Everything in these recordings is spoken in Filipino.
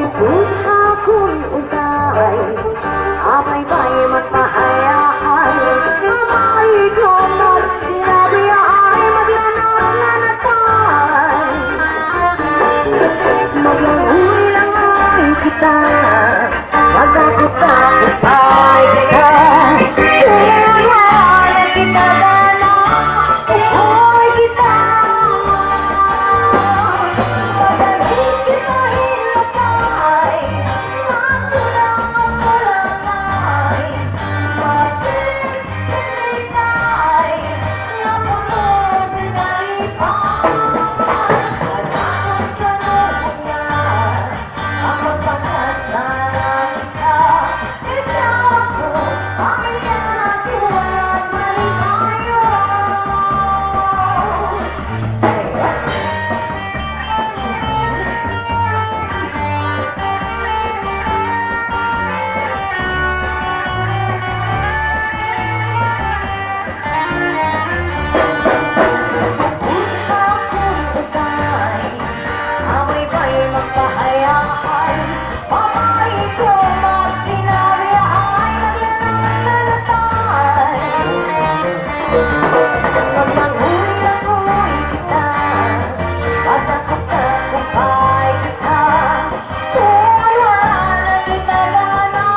Kung ako'y utay, abay-bay magpaayahan. Abay ko mas sinabi ay maglanat-lanatan. Maglangoy-langoy kita, magkakutapos-ay kita. Kailangan kita gana, uhoy kita. Magaling kita hilakay, magtulang-tulangay. Magtitigay, napuno sa nalipay. At ang tanong ang magpakasalan ka. Ikaw ako, pamilya ko walang malimayo. Abay-bay magpahayahan. Pamay ko mas sinabi ay maglanat-lanatan. Maglangoy-langoy kita, magkakutapos-ay kita. Kung wala na kita gana,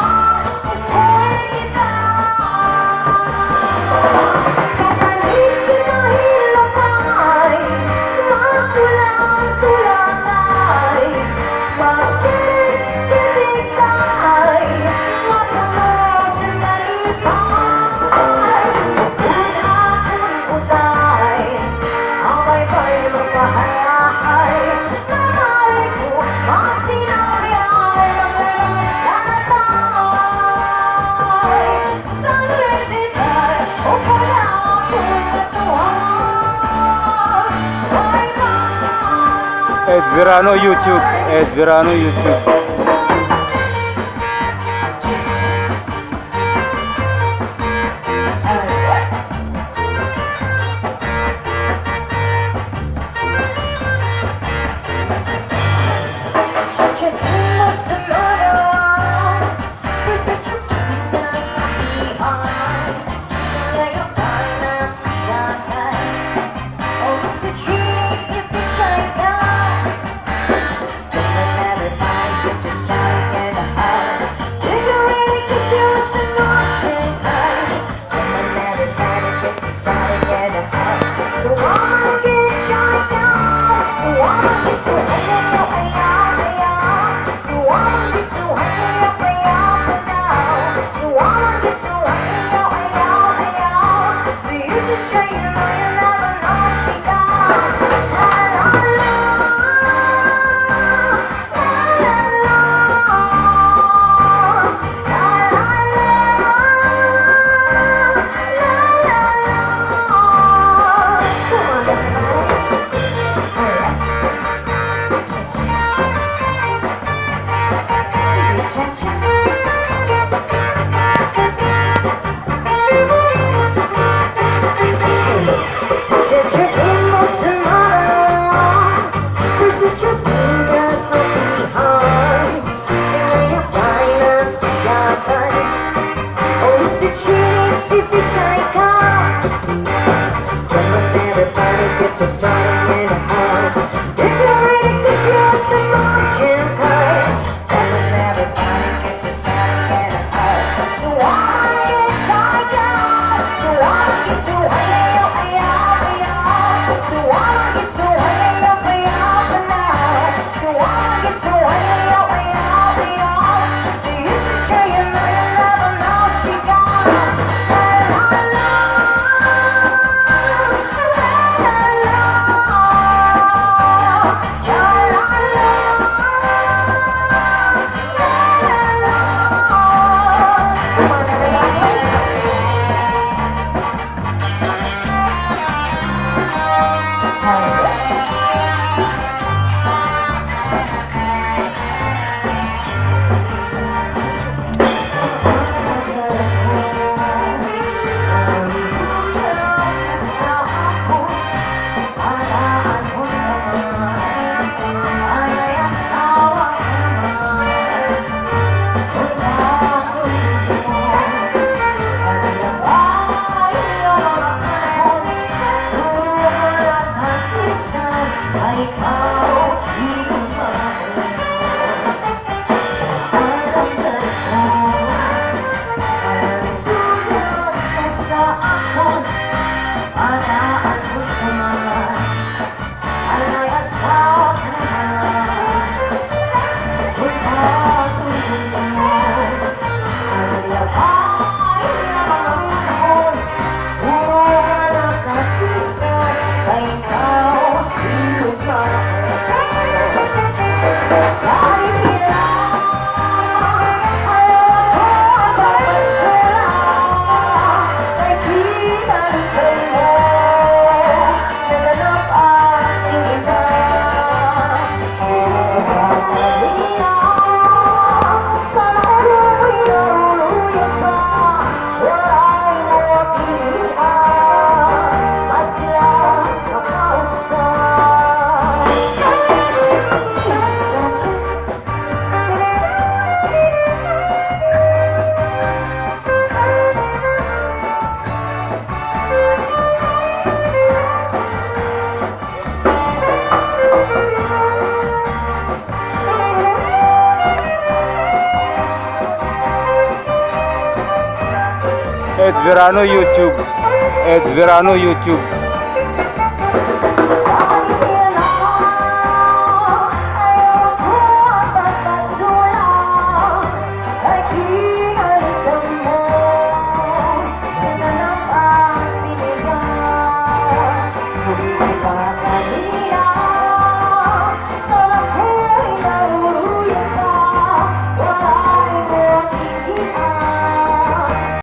uhoy kita. Magaling kita hilakay, magtulang-tulangay. Magtitigay, mapuno sa nalipay. Kung ako'y utay, abay-bay magpahayahay. Mamay ko, pag sinabi ay maglanat-lanatay. Sanlimitay, o wala akong katuhan. Bye-bye. Ed Verano YouTube. Ed Verano YouTube. Such an innocent murderer, for such a weakness to be on. Ngayon tayo nagsasakay, oh Mr. Treating you bitch like that. You'll never find the Ed Verano YouTube. Ed Verano YouTube.